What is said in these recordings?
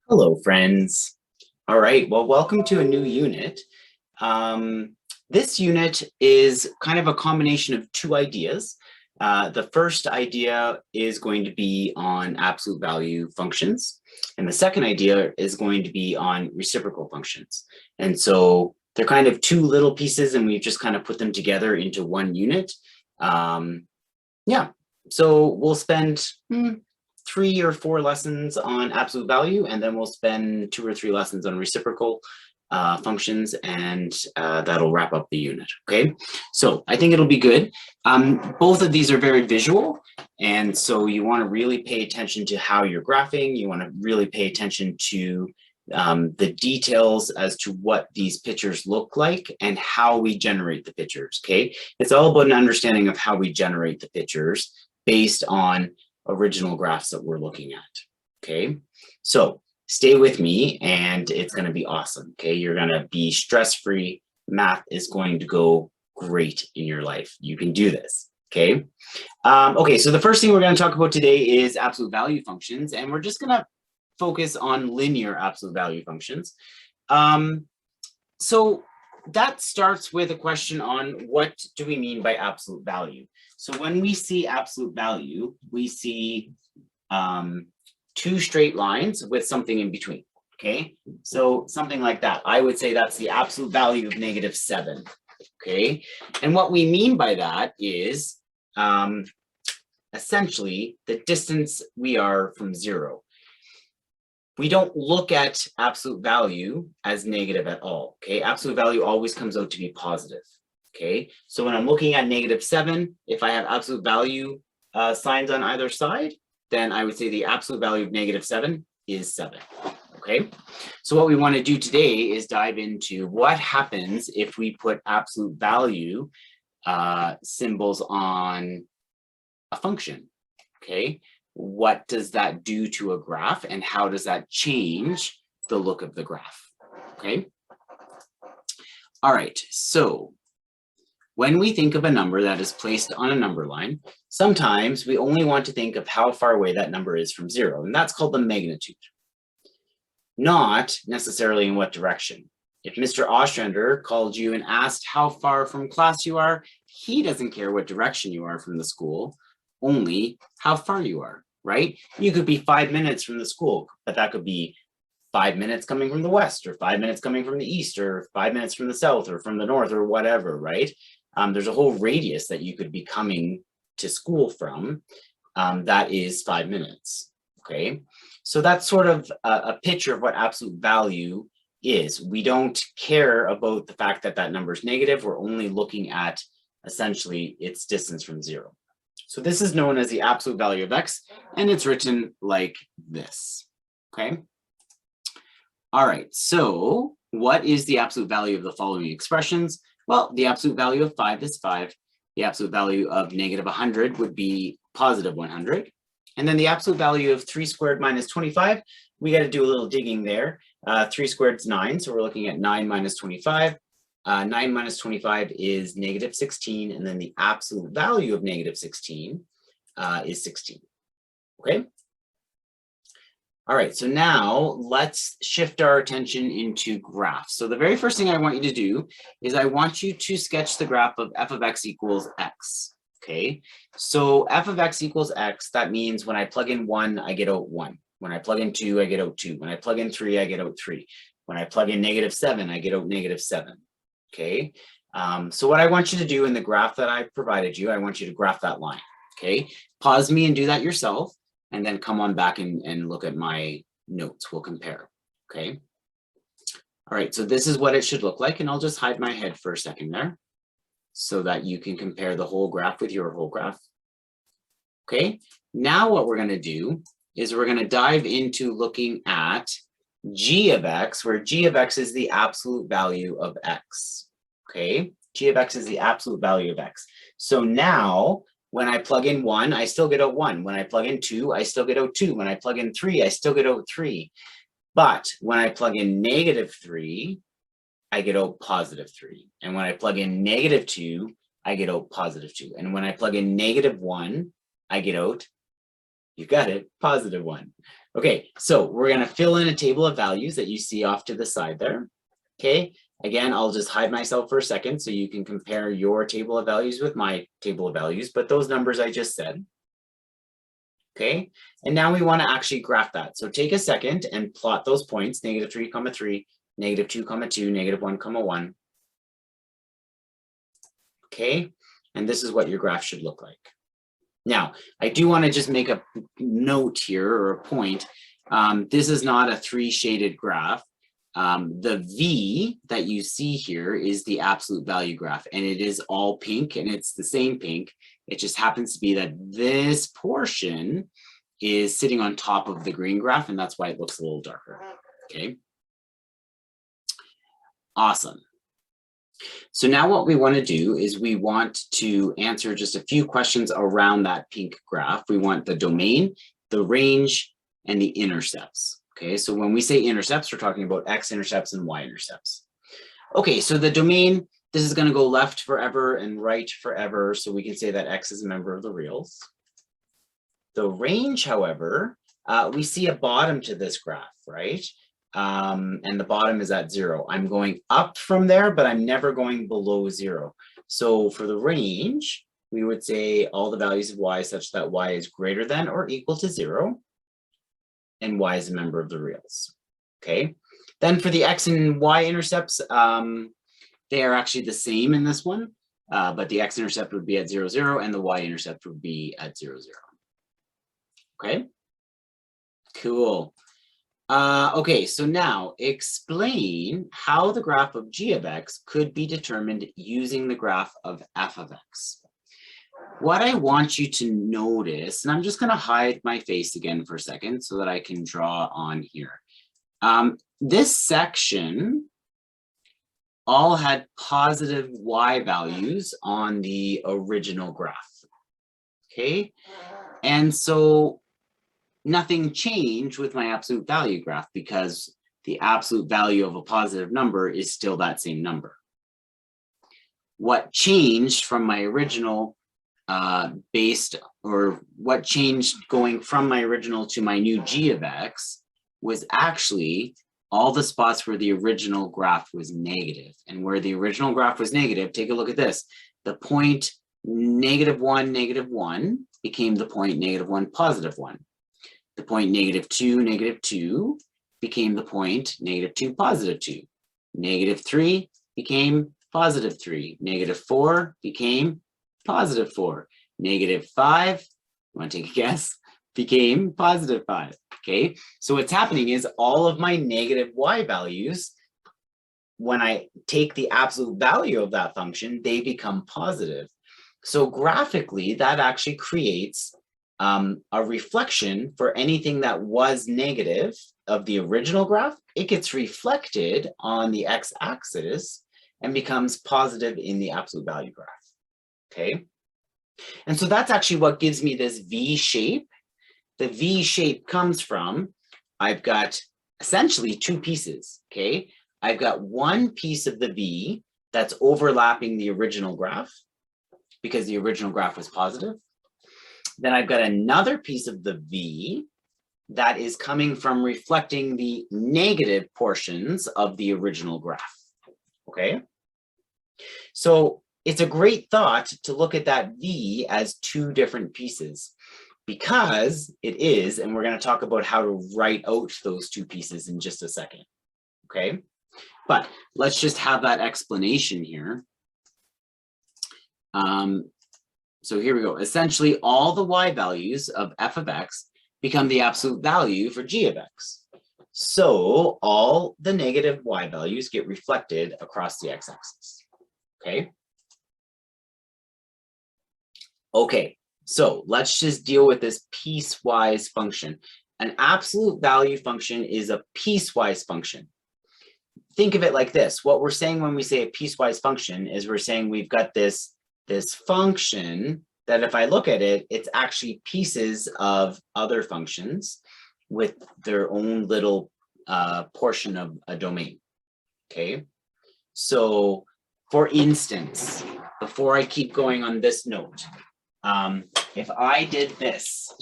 Hello, friends. All right, well, welcome to a new unit. This unit is kind of a combination of two ideas. The first idea is going to be on absolute value functions, and the second idea is going to be on reciprocal functions. And so they're kind of two little pieces, and we've just kind of put them together into one unit. Yeah, so we'll spend 3 or 4 lessons on absolute value, and then we'll spend 2 or 3 lessons on reciprocal functions, and that'll wrap up the unit. Okay, so I think it'll be good. Both of these are very visual, and so you want to really pay attention to how you're graphing. You want to really pay attention to the details as to what these pictures look like and how we generate the pictures. Okay, it's all about an understanding of how we generate the pictures based on original graphs that we're looking at. Okay, so stay with me and it's going to be awesome. Okay, you're going to be stress-free. Math is going to go great in your life. You can do this. Okay. Okay, so the first thing we're going to talk about today is absolute value functions, and we're just going to focus on linear absolute value functions. So that starts with a question on what do we mean by absolute value? So when we see absolute value, we see 2 straight lines with something in between. Okay, so something like that. I would say that's the absolute value of -7. Okay, and what we mean by that is essentially the distance we are from 0. We don't look at absolute value as negative at all. Okay, absolute value always comes out to be positive. Okay, so when I'm looking at -7, if I have absolute value signs on either side, then I would say the absolute value of -7 is 7. Okay, so what we want to do today is dive into what happens if we put absolute value symbols on a function. Okay, what does that do to a graph, and how does that change the look of the graph? Okay. All right, so when we think of a number that is placed on a number line, sometimes we only want to think of how far away that number is from 0, and that's called the magnitude, not necessarily in what direction. If Mr. Ostrander called you and asked how far from class you are, he doesn't care what direction you are from the school, only how far you are, right? You could be 5 minutes from the school, but that could be 5 minutes coming from the west, or 5 minutes coming from the east, or 5 minutes from the south, or from the north, or whatever, right? There's a whole radius that you could be coming to school from that is 5 minutes, okay? So that's sort of a picture of what absolute value is. We don't care about the fact that that number is negative. We're only looking at essentially its distance from 0. So this is known as the absolute value of x, and it's written like this, okay? All right, so what is the absolute value of the following expressions? Well, the absolute value of 5 is 5. The absolute value of -100 would be +100. And then the absolute value of 3 squared minus 25, we got to do a little digging there. 3 squared is 9, so we're looking at 9 minus 25. 9 minus 25 is -16, and then the absolute value of -16 is 16, okay? All right, so now let's shift our attention into graphs. So the very first thing I want you to do is I want you to sketch the graph of f of x equals x, okay? So f of x equals x, that means when I plug in 1, I get out 1. When I plug in 2, I get out 2. When I plug in 3, I get out 3. When I plug in -7, I get out -7, okay? So what I want you to do in the graph that I provided you, I want you to graph that line, okay? Pause me and do that yourself, and then come on back and look at my notes. We'll compare, okay? All right, so this is what it should look like, and I'll just hide my head for a second there so that you can compare the whole graph with your whole graph. Okay, now what we're gonna do is we're gonna dive into looking at g of x, where g of x is the absolute value of x, okay? G of x is the absolute value of x. So now, when I plug in 1, I still get out 1. When I plug in 2, I still get out 2. When I plug in 3, I still get out 3. But when I plug in -3, I get out +3. And when I plug in -2, I get out +2. And when I plug in -1, I get out You got it, positive 1. Okay, so we're going to fill in a table of values that you see off to the side there. Okay, again, I'll just hide myself for a second so you can compare your table of values with my table of values, but those numbers I just said. Okay, and now we want to actually graph that. So take a second and plot those points, -3, 3, -2, 2, -1, 1. Okay, and this is what your graph should look like. Now, I do want to just make a note here, or a point. This is not a 3 shaded graph. The V that you see here is the absolute value graph, and it is all pink, and it's the same pink. It just happens to be that this portion is sitting on top of the green graph, and that's why it looks a little darker. Okay. Awesome. So now what we want to do is we want to answer just a few questions around that pink graph. We want the domain, the range, and the intercepts. Okay, so when we say intercepts, we're talking about x-intercepts and y-intercepts. Okay, so the domain, this is going to go left forever and right forever, so we can say that x is a member of the reals. The range, however, we see a bottom to this graph, right? And the bottom is at 0. I'm going up from there, but I'm never going below 0. So for the range, we would say all the values of y such that y is greater than or equal to 0, and y is a member of the reals. Okay. Then for the x and y intercepts, they are actually the same in this one, but the x-intercept would be at 0, 0, and the y-intercept would be at 0, 0. Okay. Cool. Okay, so now explain how the graph of g of x could be determined using the graph of f of x. What I want you to notice, and I'm just going to hide my face again for a second so that I can draw on here. This section all had positive y values on the original graph. Okay, and so nothing changed with my absolute value graph because the absolute value of a positive number is still that same number. What changed from my original what changed going from my original to my new g of x was actually all the spots where the original graph was negative. And where the original graph was negative, take a look at this. The point -1, -1 became the point -1, +1. The point -2, -2 became the point -2, +2. -3 became +3. -4 became +4. -5, you want to take a guess, became +5. Okay, so what's happening is all of my negative y values, when I take the absolute value of that function, they become positive. So graphically, that actually creates a reflection for anything that was negative of the original graph. It gets reflected on the x-axis and becomes positive in the absolute value graph. Okay, and so that's actually what gives me this V shape. The V shape comes from, I've got essentially 2 pieces. Okay, I've got one piece of the V that's overlapping the original graph because the original graph was positive. Then I've got another piece of the V that is coming from reflecting the negative portions of the original graph. Okay, so it's a great thought to look at that V as 2 different pieces, because it is, and we're going to talk about how to write out those 2 pieces in just a second. Okay, but let's just have that explanation here. So here we go. Essentially, all the y values of f of x become the absolute value for g of x. So all the negative y values get reflected across the x-axis. Okay. Okay, so let's just deal with this piecewise function. An absolute value function is a piecewise function. Think of it like this. What we're saying when we say a piecewise function is we're saying we've got this function that if I look at it, it's actually pieces of other functions with their own little portion of a domain. Okay, so for instance, before I keep going on this note, if I did this,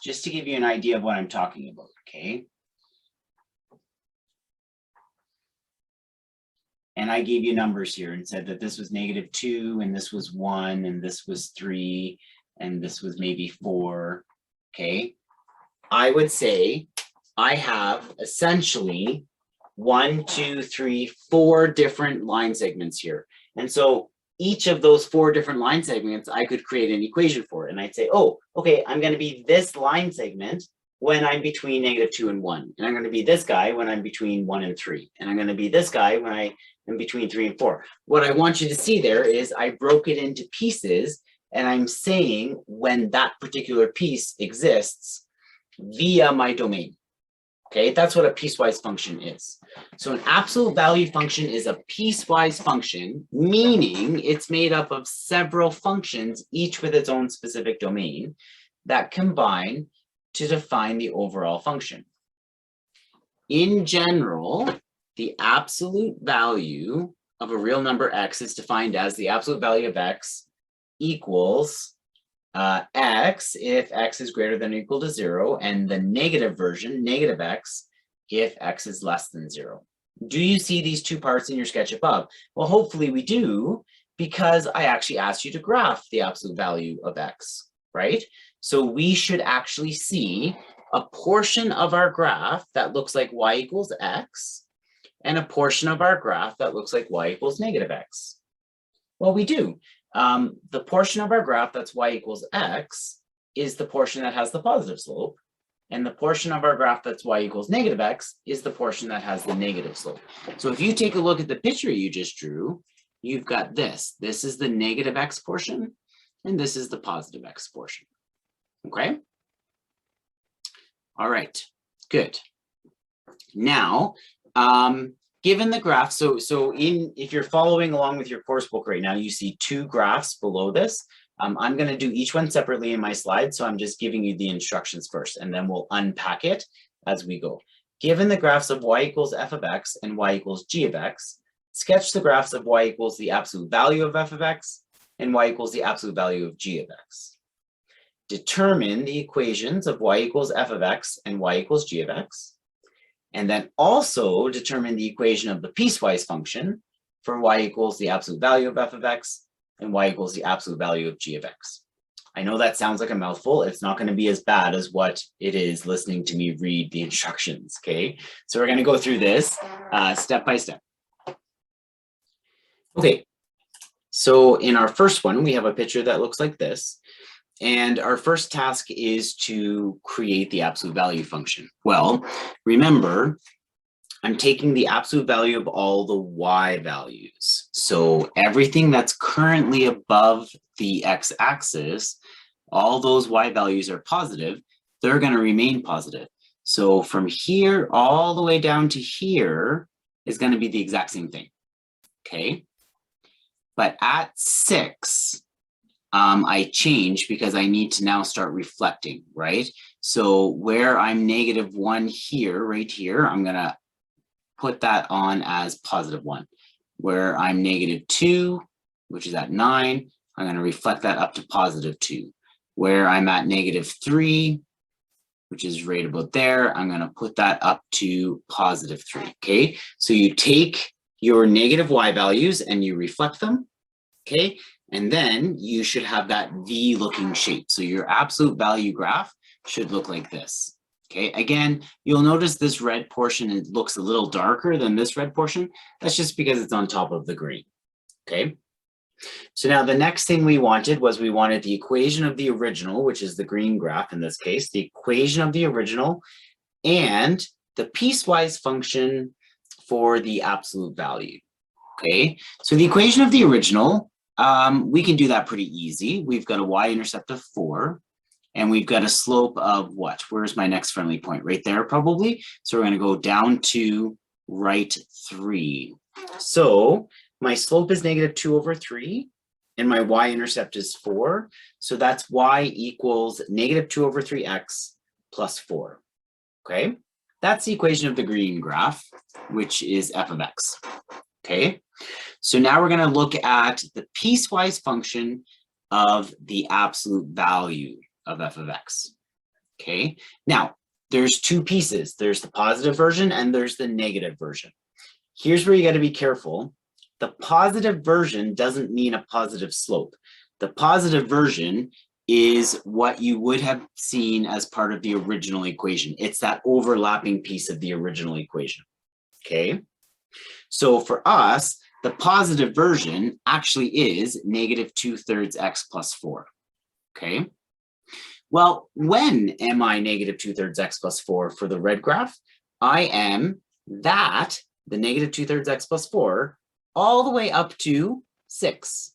just to give you an idea of what I'm talking about, okay? And I gave you numbers here and said that this was -2, and this was 1, and this was 3, and this was maybe 4, okay? I would say I have essentially 1, 2, 3, 4 different line segments here. And so each of those 4 different line segments, I could create an equation for it. And I'd say, oh, okay, I'm going to be this line segment when I'm between -2 and 1. And I'm going to be this guy when I'm between 1 and 3. And I'm going to be this guy when I am between 3 and 4. What I want you to see there is I broke it into pieces, and I'm saying when that particular piece exists via my domain. Okay, that's what a piecewise function is. So an absolute value function is a piecewise function, meaning it's made up of several functions, each with its own specific domain, that combine to define the overall function. In general, the absolute value of a real number x is defined as the absolute value of x equals x if x is greater than or equal to 0, and the negative version, negative x, if x is less than 0. Do you see these two parts in your sketch above? Well, hopefully we do, because I actually asked you to graph the absolute value of x, right? So we should actually see a portion of our graph that looks like y equals x, and a portion of our graph that looks like y equals negative x. Well, we do. The portion of our graph that's y equals x is the portion that has the positive slope, and the portion of our graph that's y equals negative x is the portion that has the negative slope. So if you take a look at the picture you just drew, you've got this. This is the negative x portion, and this is the positive x portion. Okay? All right, good. Now, given the graph, if you're following along with your course book right now, you see 2 graphs below this. I'm going to do each one separately in my slides, so I'm just giving you the instructions first, and then we'll unpack it as we go. Given the graphs of y equals f of x and y equals g of x, sketch the graphs of y equals the absolute value of f of x and y equals the absolute value of g of x. Determine the equations of y equals f of x and y equals g of x. And then also determine the equation of the piecewise function for y equals the absolute value of f of x and y equals the absolute value of g of x. I know that sounds like a mouthful. It's not going to be as bad as what it is listening to me read the instructions, okay? So we're going to go through this step by step. Okay, so in our first one, we have a picture that looks like this. And our first task is to create the absolute value function. Well, remember, I'm taking the absolute value of all the y values. So everything that's currently above the x-axis, all those y values are positive, they're going to remain positive. So from here all the way down to here is going to be the exact same thing, okay? But at 6, I change because I need to now start reflecting, right? So where I'm -1 here, right here, I'm going to put that on as +1. Where I'm -2, which is at 9, I'm going to reflect that up to +2. Where I'm at -3, which is right about there, I'm going to put that up to +3, okay? So you take your negative y values and you reflect them, okay? And then you should have that V-looking shape. So your absolute value graph should look like this. Okay, again, you'll notice this red portion, it looks a little darker than this red portion. That's just because it's on top of the green. Okay, so now the next thing we wanted the equation of the original, which is the green graph in this case, the equation of the original and the piecewise function for the absolute value. Okay, so the equation of the original, we can do that pretty easy. We've got a y-intercept of 4, and we've got a slope of what? Where's my next friendly point? Right there, probably. So we're going to go down to right 3. So my slope is -2/3, and my y-intercept is 4. So that's y equals -2/3x plus 4. Okay, that's the equation of the green graph, which is f of x. Okay, so now we're going to look at the piecewise function of the absolute value of f of x. okay? Now, there's two pieces. There's the positive version and there's the negative version. Here's where you got to be careful. The positive version doesn't mean a positive slope. The positive version is what you would have seen as part of the original equation. It's that overlapping piece of the original equation, okay? So for us, the positive version actually is negative 2/3 x plus 4, okay? Well, when am I negative 2/3 x plus 4 for the red graph? I am that, the negative 2/3 x plus 4, all the way up to 6,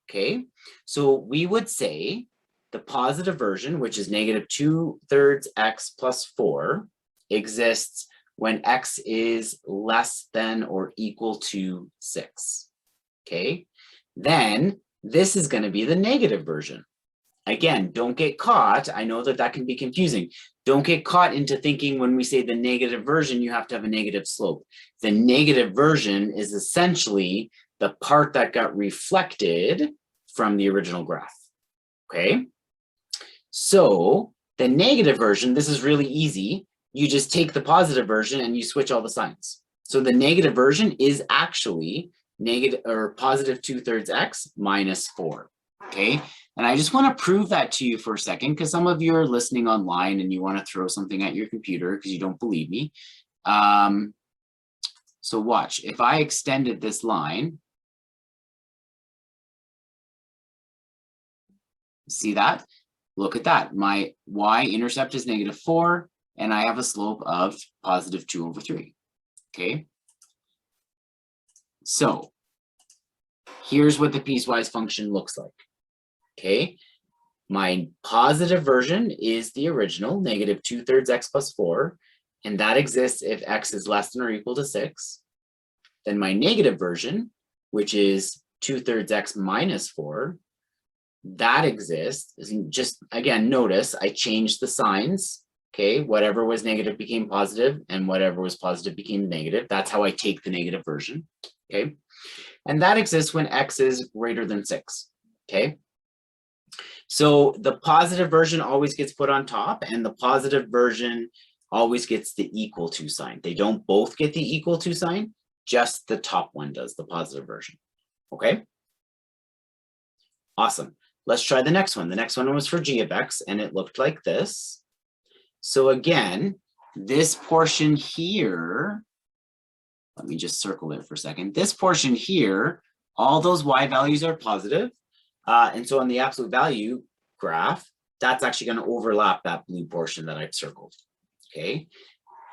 okay? So we would say the positive version, which is negative 2/3 x plus 4, exists when x is less than or equal to 6, okay? Then this is going to be the negative version. Again, don't get caught. I know that that can be confusing. Don't get caught into thinking when we say the negative version, you have to have a negative slope. The negative version is essentially the part that got reflected from the original graph, okay? So the negative version, this is really easy. You just take the positive version and you switch all the signs. So the negative version is actually negative or positive 2/3 x minus 4, okay? And I just want to prove that to you for a second, because some of you are listening online and you want to throw something at your computer because you don't believe me. So watch, if I extended this line, see that? Look at that. My y-intercept is negative 4, and I have a slope of positive 2/3, okay? So here's what the piecewise function looks like. Okay, my positive version is the original, negative 2/3 x plus 4, and that exists if x is less than or equal to 6. Then my negative version, which is 2/3 x minus 4, that exists. Just again, notice I changed the signs. Okay, whatever was negative became positive, and whatever was positive became negative. That's how I take the negative version. Okay, and that exists when x is greater than 6. Okay. So the positive version always gets put on top, and the positive version always gets the equal to sign. They don't both get the equal to sign, just the top one does, the positive version, okay? Awesome. Let's try the next one. The next one was for g of x, and it looked like this. So again, this portion here, let me just circle it for a second. This portion here, all those y values are positive. And so on the absolute value graph, that's actually going to overlap that blue portion that I've circled, okay?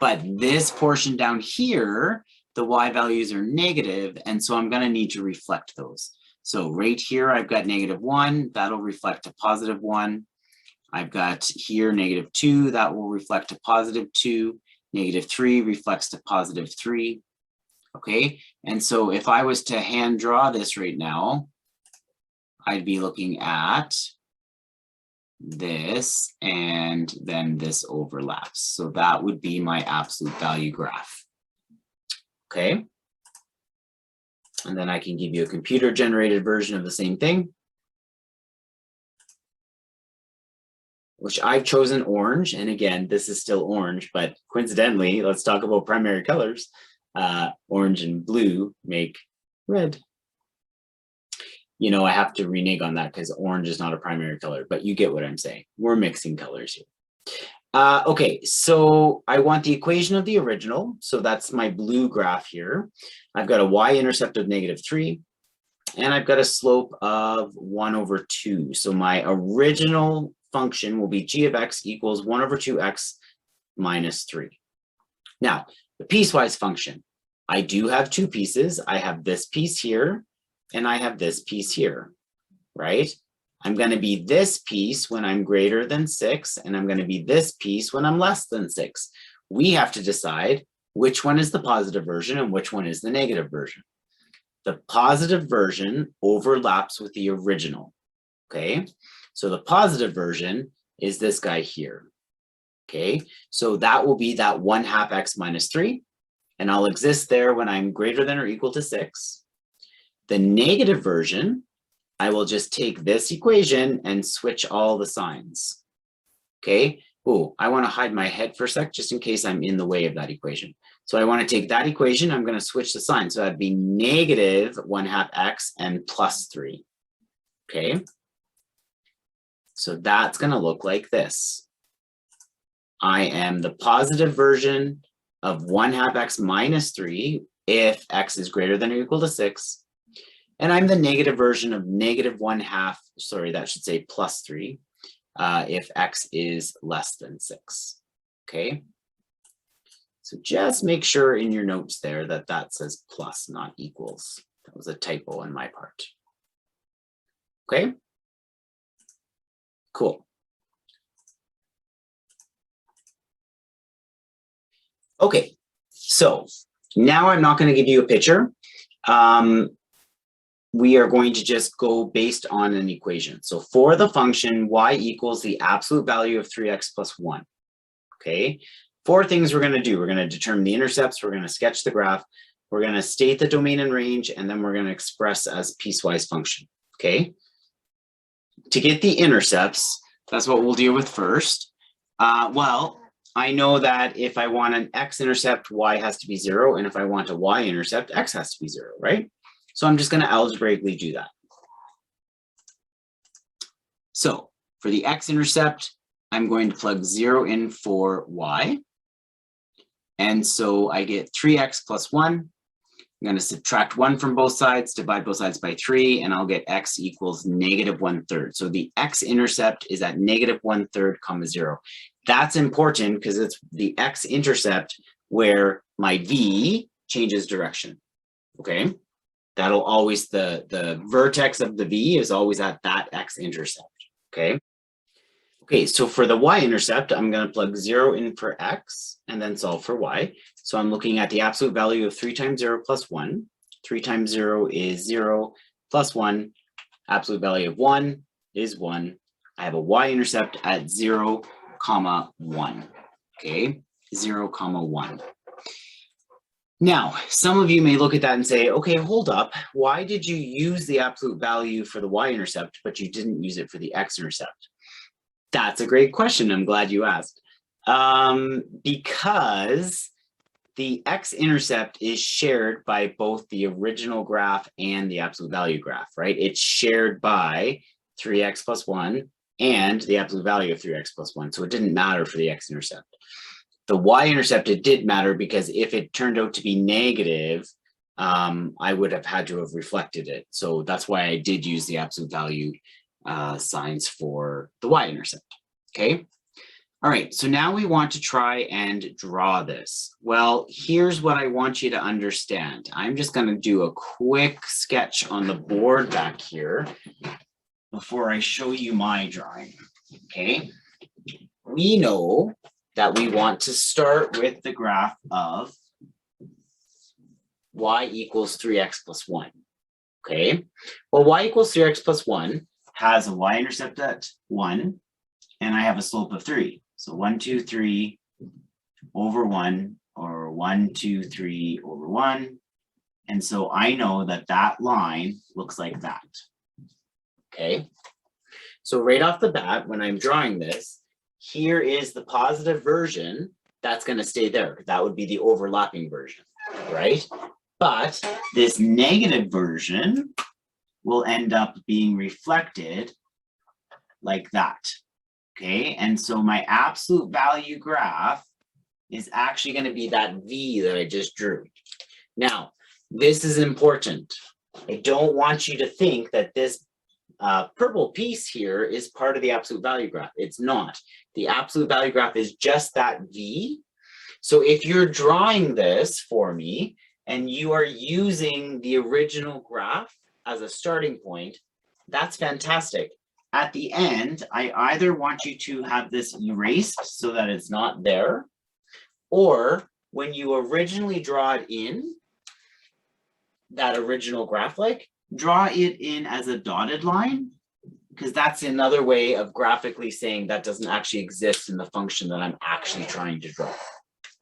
But this portion down here, the y values are negative, and so I'm going to need to reflect those. So right here, I've got -1, that'll reflect a +1. I've got here -2, that will reflect a +2. -3 reflects to +3, okay? And so if I was to hand draw this right now, I'd be looking at this, and then this overlaps. So that would be my absolute value graph, okay? And then I can give you a computer generated version of the same thing, which I've chosen orange. And again, this is still orange, but coincidentally, let's talk about primary colors. Orange and blue make red. You know, I have to renege on that because orange is not a primary color, but you get what I'm saying. We're mixing colors here. Okay, so I want the equation of the original. So that's my blue graph here. I've got a y-intercept of -3, and I've got a slope of 1/2. So my original function will be g of x equals 1/2x minus 3. Now, the piecewise function, I do have two pieces. I have this piece here, and I have this piece here, right? I'm going to be this piece when I'm greater than 6, and I'm going to be this piece when I'm less than 6. We have to decide which one is the positive version and which one is the negative version. The positive version overlaps with the original, okay? So the positive version is this guy here, okay? So that will be that 1/2 x minus 3, and I'll exist there when I'm greater than or equal to 6. The negative version, I will just take this equation and switch all the signs, okay? Oh, I want to hide my head for a sec, just in case I'm in the way of that equation. So I want to take that equation, I'm going to switch the sign. So that'd be negative 1/2 x and plus 3. Okay. So that's going to look like this. I am the positive version of 1/2 x minus 3 if x is greater than or equal to 6. And I'm the negative version of negative 1/2, sorry, that should say plus 3, if x is less than 6. Okay. So just make sure in your notes there that that says plus, not equals. That was a typo on my part. Okay. Cool. Okay, so now I'm not going to give you a picture. We are going to just go based on an equation. So for the function y equals the absolute value of 3x plus 1. Okay, 4 things we're going to do. We're going to determine the intercepts. We're going to sketch the graph. We're going to state the domain and range, and then we're going to express as piecewise function. Okay, to get the intercepts, that's what we'll deal with first. Well, I know that if I want an x-intercept, y has to be 0, and if I want a y-intercept, x has to be 0, right? So I'm just going to algebraically do that. So for the x-intercept, I'm going to plug 0 in for y. And so I get 3x plus 1. I'm going to subtract 1 from both sides, divide both sides by 3, and I'll get x equals negative 1/3. So the x-intercept is at negative 1/3 comma 0. That's important because it's the x-intercept where my v changes direction. Okay, that'll always, the vertex of the v is always at that x-intercept. Okay. Okay, so for the y-intercept, I'm going to plug 0 in for x and then solve for y. So I'm looking at the absolute value of 3 times 0 plus 1. 3 times 0 is 0 plus 1. Absolute value of 1 is 1. I have a y-intercept at 0, comma 1. Okay, 0, comma 1. Now, some of you may look at that and say, okay, hold up. Why did you use the absolute value for the y-intercept, but you didn't use it for the x-intercept? That's a great question. I'm glad you asked. Because the x-intercept is shared by both the original graph and the absolute value graph, right? It's shared by 3x plus 1 and the absolute value of 3x plus 1. So it didn't matter for the x-intercept. The y-intercept, it did matter because if it turned out to be negative, I would have had to have reflected it. So that's why I did use the absolute value signs for the y-intercept. Okay. All right. So now we want to try and draw this. Well, here's what I want you to understand. I'm just going to do a quick sketch on the board back here before I show you my drawing. Okay. We know that we want to start with the graph of y equals 3x plus 1. Okay. Well, y equals 3x plus 1 has a y-intercept at 1, and I have a slope of 3. So 1, 2, 3 over 1, or 1, 2, 3 over 1. And so I know that that line looks like that. Okay. So right off the bat, when I'm drawing this, here is the positive version that's going to stay there. That would be the overlapping version, right? But this negative version will end up being reflected like that. Okay, and so my absolute value graph is actually going to be that V that I just drew. Now, this is important. I don't want you to think that this purple piece here is part of the absolute value graph. It's not. The absolute value graph is just that V. So if you're drawing this for me and you are using the original graph as a starting point, that's fantastic. At the end, I either want you to have this erased so that it's not there, or when you originally draw it in, that original graph draw it in as a dotted line, because that's another way of graphically saying that doesn't actually exist in the function that I'm actually trying to draw.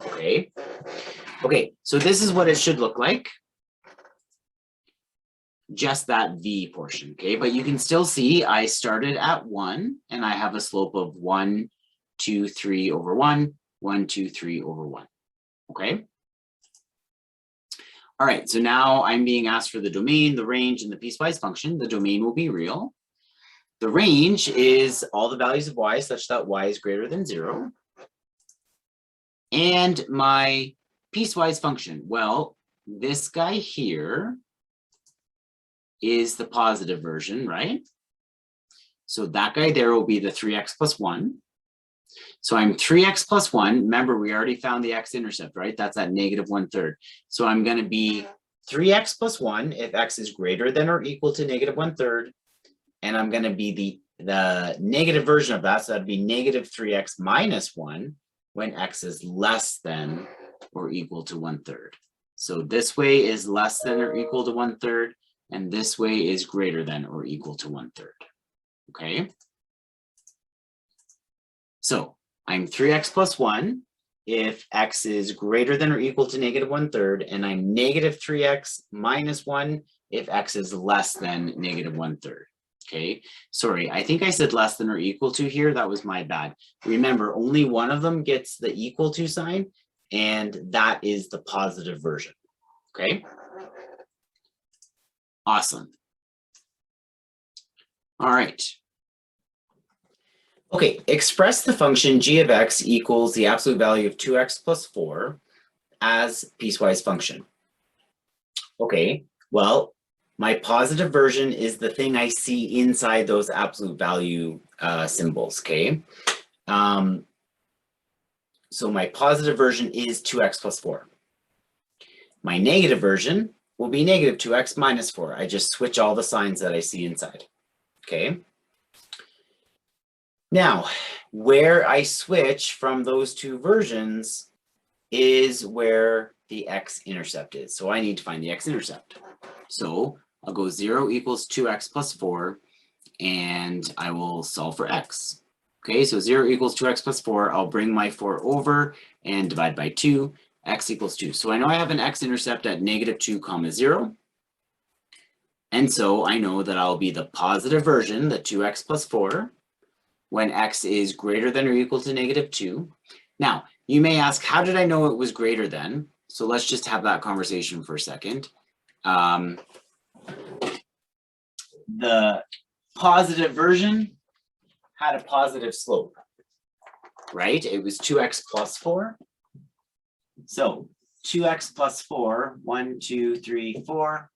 Okay. Okay, so this is what it should look like. Just that V portion, okay? But you can still see I started at 1 and I have a slope of 1, 2, 3 over 1, 1, 2, 3 over 1. Okay? All right, so now I'm being asked for the domain, the range, and the piecewise function. The domain will be real. The range is all the values of y such that y is greater than 0. And my piecewise function, well, this guy here is the positive version, right? So that guy there will be the 3x plus 1. So I'm 3x plus 1. Remember, we already found the x-intercept, right? That's at negative 1/3. So I'm going to be 3x plus 1 if x is greater than or equal to negative 1/3. And I'm going to be the negative version of that. So that'd be negative 3x minus 1 when x is less than or equal to 1/3. So this way is less than or equal to 1/3. And this way is greater than or equal to 1/3. Okay. So I'm 3x plus 1 if x is greater than or equal to negative 1/3, and I'm negative 3x minus 1 if x is less than negative 1/3. Okay, sorry, I think I said less than or equal to here. That was my bad. Remember, only one of them gets the equal to sign, and that is the positive version. Okay, awesome. All right. Okay, express the function g of x equals the absolute value of 2x plus 4 as piecewise function. Okay, well, my positive version is the thing I see inside those absolute value symbols, okay? So my positive version is 2x plus 4. My negative version will be negative 2x minus 4. I just switch all the signs that I see inside, okay? Now, where I switch from those two versions is where the x-intercept is. So I need to find the x-intercept. So I'll go 0 equals 2x plus 4, and I will solve for x. Okay, so 0 equals 2x plus 4. I'll bring my 4 over and divide by 2. X equals 2. So I know I have an x-intercept at negative 2 comma 0. And so I know that I'll be the positive version, the 2x plus 4, when x is greater than or equal to negative 2. Now, you may ask, how did I know it was greater than? So let's just have that conversation for a second. The positive version had a positive slope, right? It was 2x plus 4. So 2x plus 4, 1, 2, 3, 4.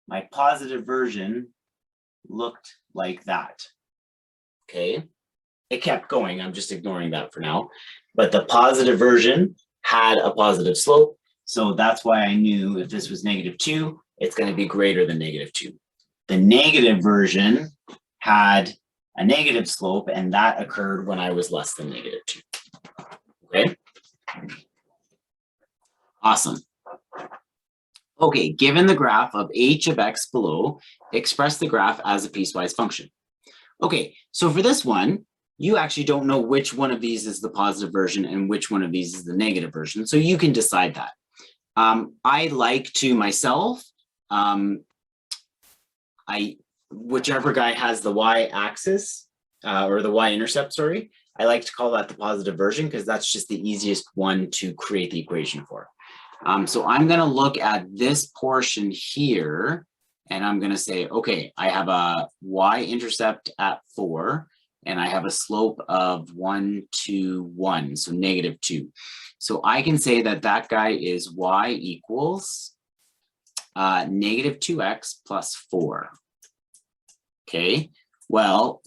My positive version looked like that, okay? It kept going, I'm just ignoring that for now. But the positive version had a positive slope. So that's why I knew if this was negative 2, it's going to be greater than negative 2. The negative version had a negative slope, and that occurred when I was less than negative 2. Okay? Awesome. Okay, given the graph of h of x below, express the graph as a piecewise function. Okay, so for this one, you actually don't know which one of these is the positive version and which one of these is the negative version, so you can decide that. I like to myself, whichever guy has the y-axis, or the y-intercept, sorry, I like to call that the positive version because that's just the easiest one to create the equation for. So I'm going to look at this portion here, and I'm going to say, okay, I have a y-intercept at 4, and I have a slope of 1, 2, 1, so negative 2. So I can say that that guy is y equals negative 2x plus 4. Okay, well,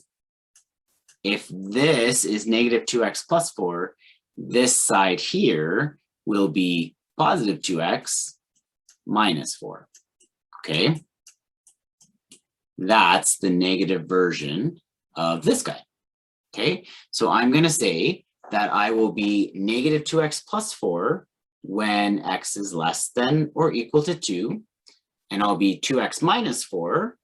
if this is negative 2x plus 4, this side here will be positive 2x minus 4. Okay, that's the negative version of this guy. Okay, so I'm going to say that I will be negative 2x plus 4 when x is less than or equal to 2, and I'll be 2x minus 4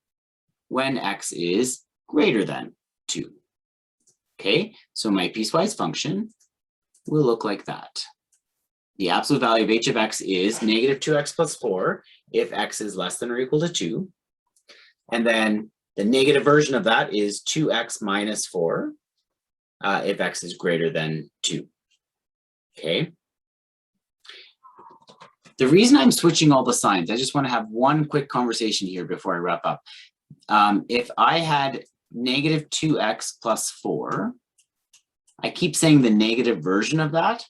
when x is greater than 2. Okay, so my piecewise function will look like that. The absolute value of h of x is negative 2x plus 4 if x is less than or equal to 2. And then the negative version of that is 2x minus 4 if x is greater than 2, okay? The reason I'm switching all the signs, I just want to have one quick conversation here before I wrap up. If I had negative 2x plus 4, I keep saying the negative version of that.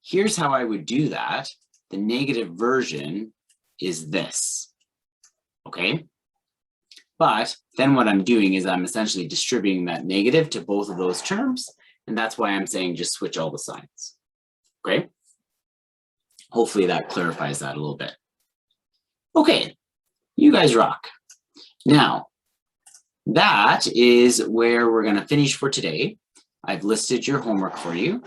Here's how I would do that. The negative version is this, okay? But then what I'm doing is I'm essentially distributing that negative to both of those terms, and that's why I'm saying just switch all the signs, okay? Hopefully that clarifies that a little bit. Okay, you guys rock. Now, that is where we're gonna finish for today. I've listed your homework for you.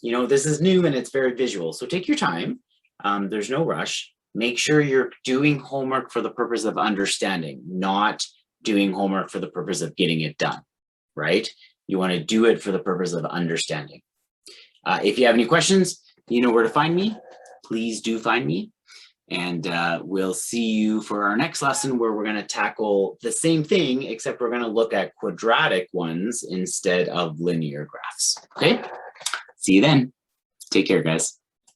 You know, this is new and it's very visual, so take your time. There's no rush. Make sure you're doing homework for the purpose of understanding, not doing homework for the purpose of getting it done, right? You want to do it for the purpose of understanding. If you have any questions, you know where to find me. Please do find me. And we'll see you for our next lesson where we're going to tackle the same thing, except we're going to look at quadratic ones instead of linear graphs. Okay? See you then. Take care, guys.